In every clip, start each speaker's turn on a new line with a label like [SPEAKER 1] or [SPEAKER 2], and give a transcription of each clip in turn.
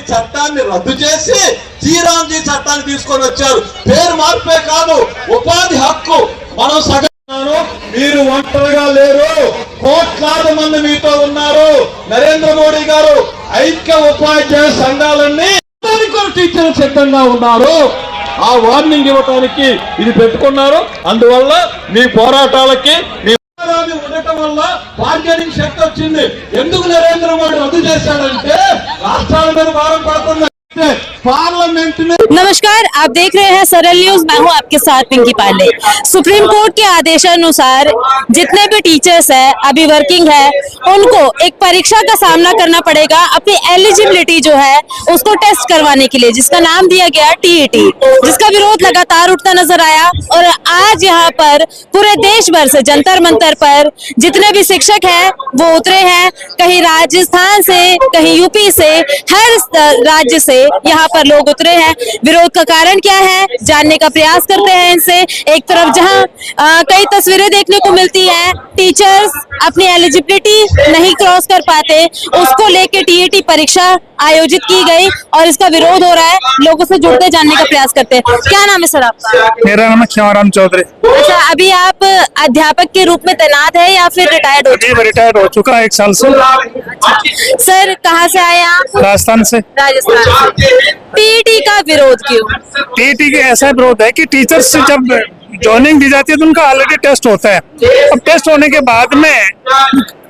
[SPEAKER 1] చట్టాన్ని రద్దు చేసి జీరాంజీ చట్టాన్ని తీసుకొని వచ్చారు. పేరు మార్పే కాదు, ఉపాధి హక్కు. మనం సగం మీరు ఒంటరిగా లేరు, కోట్లాది మంది మీతో ఉన్నారు. నరేంద్ర మోడీ గారు ఐక్య ఉపాధ్యాయ సంఘాలన్నీ టీచర్లు సిద్ధంగా ఉన్నారు. ఆ వార్నింగ్ ఇవ్వటానికి ఇది పెట్టుకున్నారు. అందువల్ల మీ పోరాటాలకి ఉండటం వల్ల బార్గెనింగ్ శక్తి వచ్చింది. ఎందుకు నరేంద్ర మోడీ రద్దు చేశాడంటే రాష్ట్రాల మీద భారం పడుతుంది. पार्लियामेंट में
[SPEAKER 2] नमस्कार, आप देख रहे हैं सरल न्यूज। मैं हूं आपके साथ पिंकी पांडे। सुप्रीम कोर्ट के आदेशानुसार जितने भी टीचर्स हैं अभी वर्किंग है, उनको एक परीक्षा का सामना करना पड़ेगा अपनी एलिजिबिलिटी जो है उसको टेस्ट करवाने के लिए, जिसका नाम दिया गया टीईटी, जिसका विरोध लगातार उठता नजर आया। और आज यहाँ पर पूरे देश भर से जंतर मंतर पर जितने भी शिक्षक हैं वो उतरे हैं, कहीं राजस्थान से, कहीं यूपी से, हर राज्य से यहाँ पर लोग उतरे हैं। विरोध का कारण क्या है जानने का प्रयास करते हैं इनसे। एक तरफ जहाँ कई तस्वीरें देखने को मिलती हैं, टीचर्स अपनी एलिजिबिलिटी नहीं क्रॉस कर पाते, उसको लेके टीईटी परीक्षा आयोजित की गई और इसका विरोध हो रहा है। लोगों से जुड़ते जानने का प्रयास करते हैं। क्या नाम है सर आपका?
[SPEAKER 3] मेरा नाम है ख्याराम चौधरी।
[SPEAKER 2] अच्छा, अभी आप अध्यापक के रूप में तैनात है या फिर रिटायर्ड हो चुके?
[SPEAKER 3] रिटायर्ड हो चुका है 1 साल से।
[SPEAKER 2] सर कहाँ से आए आप?
[SPEAKER 3] राजस्थान से।
[SPEAKER 2] राजस्थान से। टीईटी का विरोध क्यों?
[SPEAKER 3] टीईटी के ऐसा विरोध है कि टीचर्स से जब ज्वाइनिंग दी जाती है तो उनका ऑलरेडी टेस्ट होता है। अब टेस्ट होने के बाद में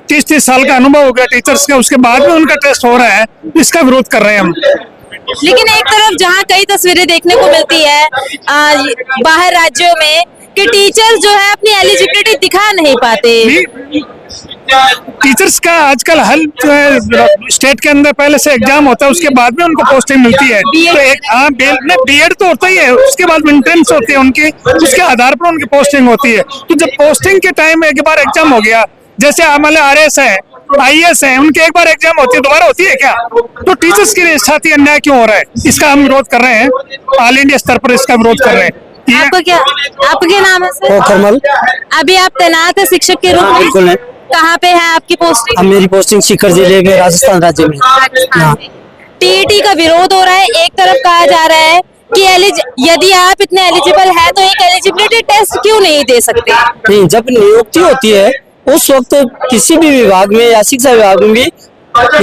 [SPEAKER 3] 30 साल का अनुभव हो गया टीचर्स का, उसके बाद में उनका टेस्ट हो रहा है, इसका विरोध कर रहे हैं हम।
[SPEAKER 2] लेकिन एक तरफ जहाँ कई तस्वीरें देखने को मिलती है बाहर राज्यों में कि टीचर्स जो है अपनी एलिजिबिलिटी दिखा नहीं पाते।
[SPEAKER 3] टीचर्स का आजकल हर जो है स्टेट के अंदर पहले से एग्जाम होता है, उसके बाद में उनको पोस्टिंग मिलती है। तो एक बीएड तो होता ही है, उसके बाद एंट्रेंस होती है उनकी, उसके आधार पर उनकी पोस्टिंग होती है। तो जब पोस्टिंग के टाइम एक बार एग्जाम हो गया, जैसे हमारे आरएस है, आईएएस है, उनके एक बार एग्जाम होती है, दोबारा होती है क्या? तो टीचर्स के साथ ही अन्याय क्यों हो रहा है, इसका हम विरोध कर रहे हैं। ऑल इंडिया स्तर पर इसका विरोध कर रहे हैं।
[SPEAKER 2] आपका क्या नाम है सर?
[SPEAKER 4] कमल।
[SPEAKER 2] अभी आप तैनात है शिक्षक के रूप में?
[SPEAKER 4] बिल्कुल है।
[SPEAKER 2] कहाँ पे है आपकी पोस्टिंग?
[SPEAKER 4] अब मेरी पोस्टिंग सीकर जिले में, राजस्थान राज्य में।
[SPEAKER 2] टीईटी का विरोध हो रहा है। एक तरफ कहा जा रहा है कि यदि आप इतने एलिजिबल है तो एक एलिजिबिलिटी टेस्ट क्यों नहीं दे सकते?
[SPEAKER 4] नहीं, जब नियुक्ति होती है उस वक्त किसी भी विभाग में या शिक्षा विभाग में भी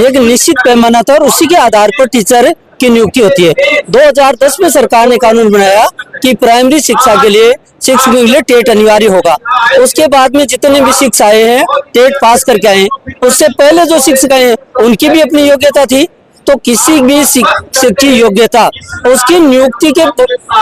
[SPEAKER 4] एक निश्चित पैमाना था और उसी के आधार पर टीचर की नियुक्ति होती है। 2010 में सरकार ने कानून बनाया कि प्राइमरी शिक्षा के लिए शिक्षकों के लिए टेट अनिवार्य होगा। उसके बाद में जितने भी शिक्षक आए हैं टेट पास करके आए हैं। उससे पहले जो शिक्षक आए हैं उनकी भी अपनी योग्यता थी। तो किसी भी शिक्षक की योग्यता उसकी नियुक्ति के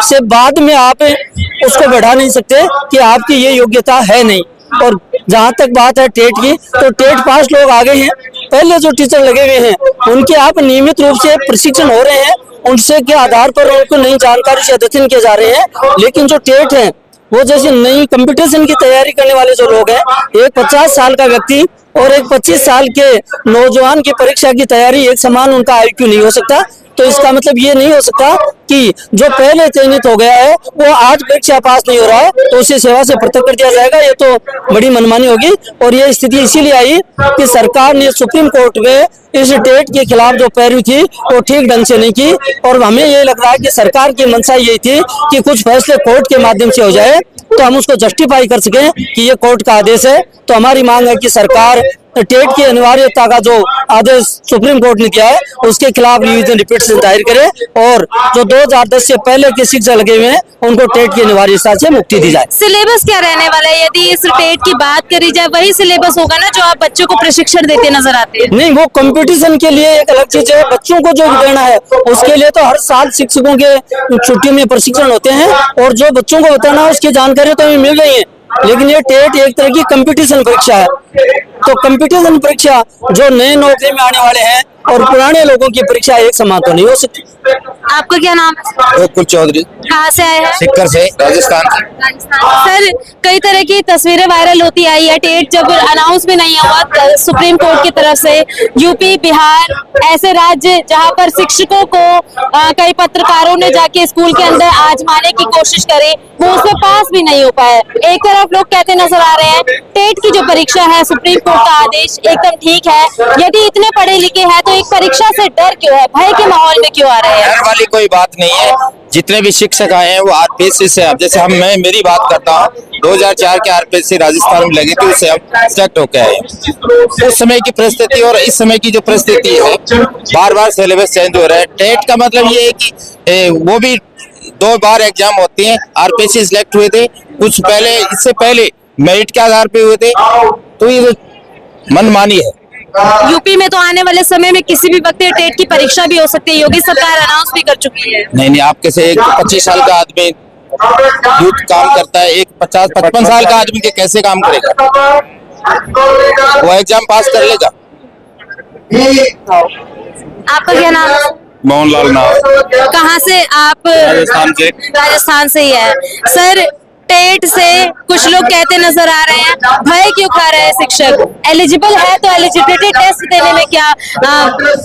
[SPEAKER 4] से बाद में आप उसको बढ़ा नहीं सकते कि आपकी ये योग्यता है नहीं। और जहाँ तक बात है टेट की, तो टेट पास लोग आगे हैं, पहले जो टीचर लगे हुए हैं उनके आप नियमित रूप से प्रशिक्षण हो रहे हैं, उनसे के आधार पर उनको नई जानकारी से अध्ययन किए जा रहे हैं। लेकिन जो टेट है वो जैसे नई कंपटीशन की तैयारी करने वाले जो लोग हैं, एक 50 साल का व्यक्ति और एक 25 साल के नौजवान की परीक्षा की तैयारी एक समान उनका आईक्यू नहीं हो सकता। तो इसका मतलब ये नहीं हो सकता कि जो पहले चयनित हो गया है वो आज परीक्षा पास नहीं हो रहा है तो उसे सेवा से पृथक कर दिया जाएगा। ये तो बड़ी मनमानी होगी। और ये स्थिति इसीलिए आई कि सरकार ने सुप्रीम कोर्ट में इस टेट के खिलाफ जो पैरवी थी वो ठीक ढंग से नहीं की। और हमें ये लग रहा है कि सरकार की मंशा यही थी कि कुछ फैसले कोर्ट के माध्यम से हो जाए तो हम उसको जस्टिफाई कर सकें कि ये कोर्ट का आदेश है। तो हमारी मांग है कि सरकार टेट की अनिवार्यता का जो आदेश सुप्रीम कोर्ट ने किया है उसके खिलाफ रिवीजन पिटीशन दायर करे और जो 2010 से पहले के शिक्षक लगे हुए हैं उनको टेट की अनिवार्यता से मुक्ति दी जाए।
[SPEAKER 2] सिलेबस क्या रहने वाला है? यदि इस टेट की बात करी जाए वही सिलेबस होगा ना जो आप बच्चों को प्रशिक्षण देते नजर आते हैं?
[SPEAKER 4] नहीं, वो कंपटीशन के लिए एक अलग चीज है। बच्चों को जो देना है उसके लिए तो हर साल शिक्षकों के छुट्टियों में प्रशिक्षण होते हैं और जो बच्चों को बताना है उसकी जानकारी तो हमें मिल रही है। लेकिन ये टेट एक तरह की कंपटीशन परीक्षा है। तो कंपटीशन परीक्षा जो नए नौकरी में आने वाले हैं और पुराने लोगों की परीक्षा एक समान तो नहीं हो सकती।
[SPEAKER 2] आपका क्या नाम है?
[SPEAKER 5] चौधरी।
[SPEAKER 2] कहाँ से आए हैं?
[SPEAKER 5] सिक्कर से, राजस्थान से।
[SPEAKER 2] सर, कई तरह की तस्वीरें वायरल होती आई है। टेट जब अनाउंस भी नहीं हुआ सुप्रीम कोर्ट की तरफ से, यूपी, बिहार ऐसे राज्य जहां पर शिक्षकों को कई पत्रकारों ने जाके स्कूल के अंदर आजमाने की कोशिश करी, वो उसमें पास भी नहीं हो पाए। एक तरफ लोग कहते नजर आ रहे हैं टेट की जो परीक्षा है, सुप्रीम कोर्ट का आदेश एकदम ठीक है। यदि इतने पढ़े लिखे हैं तो एक परीक्षा से डर क्यों है, भय के माहौल में क्यों आ रहे हैं?
[SPEAKER 5] डर वाली कोई बात नहीं है। जितने भी शिक्षक आए हैं वो आरपीएससी से, अब जैसे मैं मेरी बात करता हूँ, 2004 के आरपीएससी राजस्थान में लगी थी, उससे हम सेलेक्ट होके आए। उस समय की परिस्थिति और इस समय की जो परिस्थिति है, बार बार सिलेबस चेंज हो रहा है। टेट का मतलब ये है कि वो भी 2 बार एग्जाम होती है। आरपीएससी सिलेक्ट हुए थे कुछ पहले, इससे पहले मेरिट के आधार पे हुए थे, तो ये मनमानी है।
[SPEAKER 2] यूपी में तो आने वाले समय में किसी भी वक्त टेट की परीक्षा भी हो सकती है, योगी सरकार अनाउंस भी कर चुकी है।
[SPEAKER 5] नहीं, आपके से एक 25 साल का आदमी यूथ काम करता है, एक 50-55 साल का आदमी के कैसे काम करेगा? वो एग्जाम पास कर लेगा।
[SPEAKER 2] आपका क्या नाम है?
[SPEAKER 5] मोहनलाल नाम।
[SPEAKER 2] कहाँ से आप?
[SPEAKER 5] राजस्थान से।
[SPEAKER 2] राजस्थान से ही है। सर, टेट से कुछ लोग कहते नजर आ रहे हैं, भय क्यों खा रहे हैं शिक्षक? एलिजिबल है तो एलिजिबिलिटी टेस्ट देने में क्या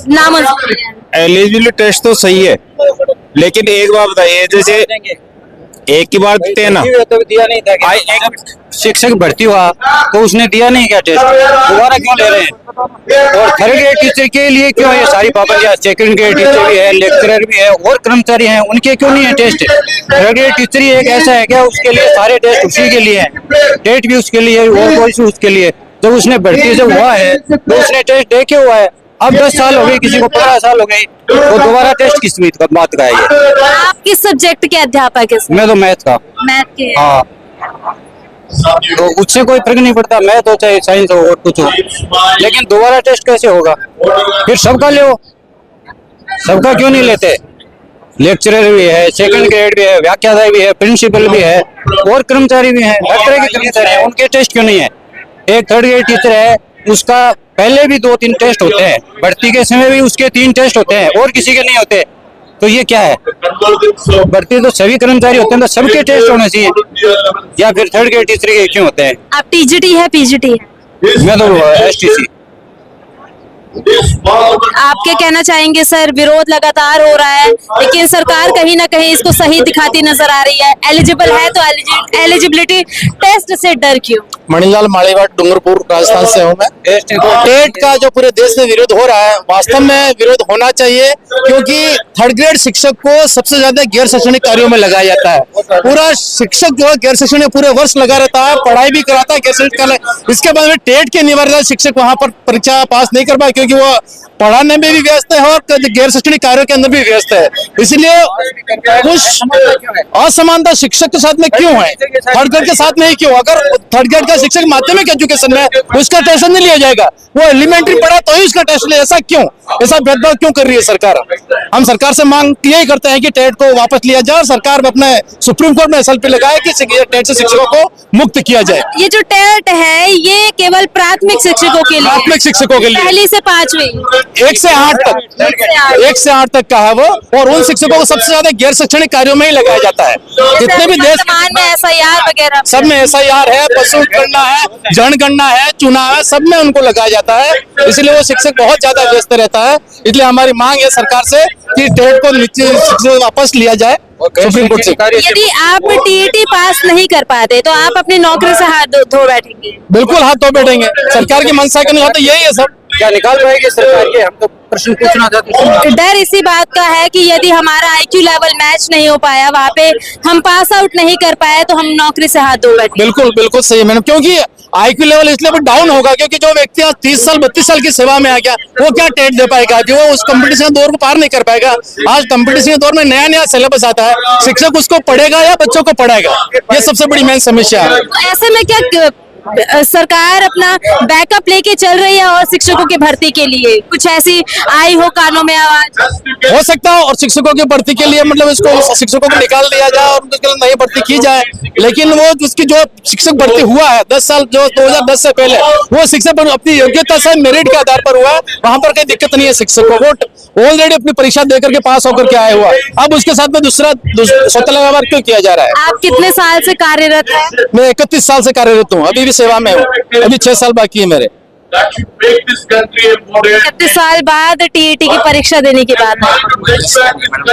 [SPEAKER 2] नामंजूरी है?
[SPEAKER 6] एलिजिबिलिटी टेस्ट तो सही है, लेकिन एक बात बताइए, जैसे एक ही बार देते हैं ना, एक शिक्षक भर्ती हुआ तो उसने दिया नहीं क्या टेस्ट, दोबारा क्यों ले रहे हैं? और थर्ड ग्रेड टीचर के लिए क्यों ये सारी पाबंदियां? सेकंड ग्रेड टीचर भी है, लेक्चरर भी है और कर्मचारी हैं, उनके क्यों नहीं है टेस्ट? थर्ड ग्रेड टीचर ही एक ऐसा है क्या उसके लिए सारे टेस्ट उसी के लिए हैं, टेट भी उसके लिए और कोई उसके लिए? जब उसने भर्ती जब हुआ है तो उसने टेस्ट दे के हुआ है। अब 10 साल हो गए, किसी को 15 साल हो गए, तो दोबारा टेस्ट किस बात का है ये?
[SPEAKER 2] आप किस सब्जेक्ट के अध्यापक हैं?
[SPEAKER 6] मैं तो मैथ का।
[SPEAKER 2] मैथ के।
[SPEAKER 6] हाँ, तो उससे कोई फर्क नहीं पड़ता, मैथ हो चाहे साइंस हो और कुछ हो, लेकिन दोबारा टेस्ट कैसे होगा? फिर सबका ले, सबका क्यों नहीं लेते? लेक्चरर भी है, सेकंड ग्रेड भी है, व्याख्याता भी है, प्रिंसिपल भी है और कर्मचारी भी है, हर तरह के कर्मचारी हैं, उनके टेस्ट क्यों नहीं है? एक थर्ड ग्रेड टीचर है, उसका पहले भी 2-3 टेस्ट होते हैं, भर्ती के समय भी उसके 3 टेस्ट होते हैं और किसी के नहीं होते, तो ये क्या है? भर्ती तो सभी कर्मचारी होते हैं, तो सबके टेस्ट होने चाहिए, या फिर थर्ड ग्रेड टीचर के क्यों होते हैं?
[SPEAKER 2] आप टीजीटी है, पीजीटी है?
[SPEAKER 6] मैं तो एसटीसी।
[SPEAKER 2] आप क्या कहना चाहेंगे सर? विरोध लगातार हो रहा है, लेकिन सरकार कहीं ना कहीं इसको सही दिखाती नजर आ रही है। एलिजिबल है तो एलिजिबिलिटी टेस्ट से डर क्यों?
[SPEAKER 5] मणिलाल माड़ीवाट, डूंगरपुर, राजस्थान से हूँ मैं। टेट का जो पूरे देश में विरोध हो रहा है, वास्तव में विरोध होना चाहिए, क्योंकि थर्ड ग्रेड शिक्षक को सबसे ज्यादा गैर शैक्षणिक कार्यों में लगाया जाता है। पूरा शिक्षक जो है गैर शैक्षणिक पूरे वर्ष लगा रहता है, पढ़ाई भी कराता है गैर शैक्षणिक। इसके बाद में टेट के निवारण शिक्षक वहां पर परीक्षा पास नहीं कर पाए, क्योंकि वो पढ़ाने में भी व्यस्त है और गैर शैक्षणिक कार्यों के अंदर भी व्यस्त है। इसलिए कुछ असमानता शिक्षक के साथ में क्यों है, थर्ड ग्रेड के साथ में ही क्यों? अगर थर्ड ग्रेड का शिक्षक माध्यमिक एजुकेशन में, उसका टेस्ट नहीं लिया जाएगा, वो एलिमेंट्री पढ़ा तो ही उसका टेस्ट ले, ऐसा क्यों? ऐसा भेदभाव क्यों कर रही है सरकार? हम सरकार से मांग यही करते हैं कि टेट को वापस लिया जाए और सरकार अपने सुप्रीम कोर्ट में एसएलपी लगाए कि टेट से शिक्षकों को मुक्त किया जाए।
[SPEAKER 2] ये जो टेट है ये केवल प्राथमिक शिक्षकों के लिए,
[SPEAKER 5] प्राथमिक शिक्षकों के लिए,
[SPEAKER 2] पहली से 5वीं,
[SPEAKER 5] 1 से 8 तक, 1 से 8 तक का है वो, और उन शिक्षकों को सबसे ज्यादा गैर शैक्षणिक कार्यों में ही लगाया जाता है। जितने भी देश
[SPEAKER 2] में एसआईआर वगैरह
[SPEAKER 5] सब में एसआईआर है, पशु गणना है, जनगणना है, चुनाव है, सब में उनको लगाया जाता है। इसलिए वो शिक्षक बहुत ज्यादा व्यस्त रहता है। इसलिए हमारी मांग है सरकार से कि टेट को नीचे वापस लिया जाए सुप्रीम कोर्ट से।
[SPEAKER 2] यदि आप टीईटी पास नहीं कर पाते तो आप अपनी नौकरी से हाथ धो बैठेंगे?
[SPEAKER 5] बिल्कुल हाथ धो बैठेंगे। सरकार की मंशा के अनुसार तो यही है सब।
[SPEAKER 6] क्या निकाल पाएगी सरकार के? हम तो प्रश्न पूछना चाहते हैं।
[SPEAKER 2] डर इसी बात का है कि यदि हमारा आईक्यू लेवल मैच नहीं हो पाया, वहाँ पे हम पास आउट नहीं कर पाए, तो हम नौकरी से हाथ धो बैठे।
[SPEAKER 5] बिल्कुल बिल्कुल सही है मैडम, क्योंकि आईक्यू लेवल इसलिए डाउन होगा क्योंकि जो व्यक्ति आज 30 साल 32 साल की सेवा में आ गया, वो क्या टेट दे पाएगा? जो उस कंपटीशन दौर को पार नहीं कर पाएगा। आज कंपटीशन दौर में नया नया सिलेबस आता है, शिक्षक उसको पढ़ेगा या बच्चों को पढ़ाएगा? ये सबसे बड़ी मेन समस्या है।
[SPEAKER 2] ऐसे में क्या सरकार अपना बैकअप लेके चल रही है और शिक्षकों की भर्ती के लिए कुछ ऐसी आई हो कानों में आवाज?
[SPEAKER 5] हो सकता है, और शिक्षकों की भर्ती के लिए मतलब इसको शिक्षकों को निकाल दिया जाए और उनके लिए नई भर्ती की जाए। लेकिन वो जिसकी जो शिक्षक भर्ती हुआ है 10 साल जो 2010 से पहले, वो शिक्षक अपनी योग्यता से मेरिट के आधार पर हुआ है, वहां पर कोई दिक्कत नहीं है। शिक्षकों को ऑलरेडी अपनी परीक्षा देकर के पास होकर के आए हुआ, अब उसके साथ में दूसरा स्वतंत्र वर्ग क्यों किया जा रहा है?
[SPEAKER 2] आप कितने साल से कार्यरत हैं?
[SPEAKER 5] मैं 31 साल से कार्यरत हूँ, अभी भी सेवा में हूँ, अभी 6 साल बाकी है मेरे।
[SPEAKER 2] 31 साल बाद टीईटी की परीक्षा देने की बात है।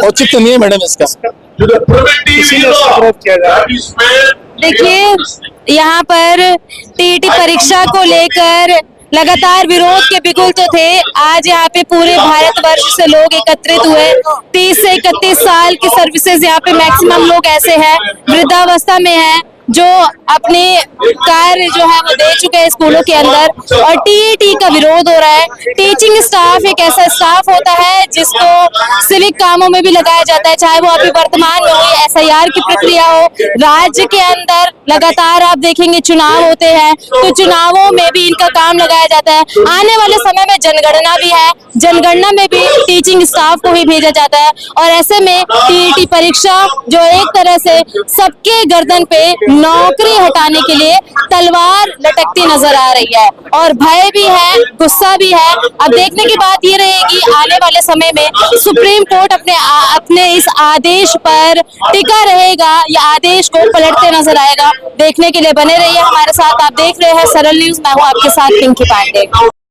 [SPEAKER 5] औचित्य नहीं है मैडम इसका।
[SPEAKER 2] देखिए, यहाँ पर टीईटी परीक्षा को लेकर लगातार विरोध के बिगुल तो थे। आज यहाँ पे पूरे भारतवर्ष से लोग एकत्रित हुए। 30 से 31 साल की सर्विसेज यहाँ पे मैक्सिमम लोग ऐसे हैं, वृद्धावस्था में हैं, जो अपने कार्य जो है वो दे चुके हैं स्कूलों के अंदर, और टीईटी का विरोध हो रहा है। टीचिंग स्टाफ एक ऐसा स्टाफ होता है जिसको सिविक कामों में भी लगाया जाता है, चाहे वो अभी वर्तमान में हो, एसआईआर की प्रक्रिया हो। राज्य के अंदर लगातार आप देखेंगे चुनाव होते हैं, तो चुनावों में भी इनका काम लगाया जाता है। आने वाले समय में जनगणना भी है, जनगणना में भी टीचिंग स्टाफ को ही भेजा जाता है, और ऐसे में टीईटी परीक्षा जो एक तरह से सबके गर्दन पे नौकरी हटाने के लिए तलवार लटकती नजर आ रही है, और भय भी है, गुस्सा भी है। अब देखने की बात ये रहेगी आने वाले समय में सुप्रीम कोर्ट अपने इस आदेश पर टिका रहेगा या आदेश को पलटते नजर आएगा। देखने के लिए बने रहिए हमारे साथ। आप देख रहे हैं सरल न्यूज, मैं हूँ आपके साथ पिंकी पांडे।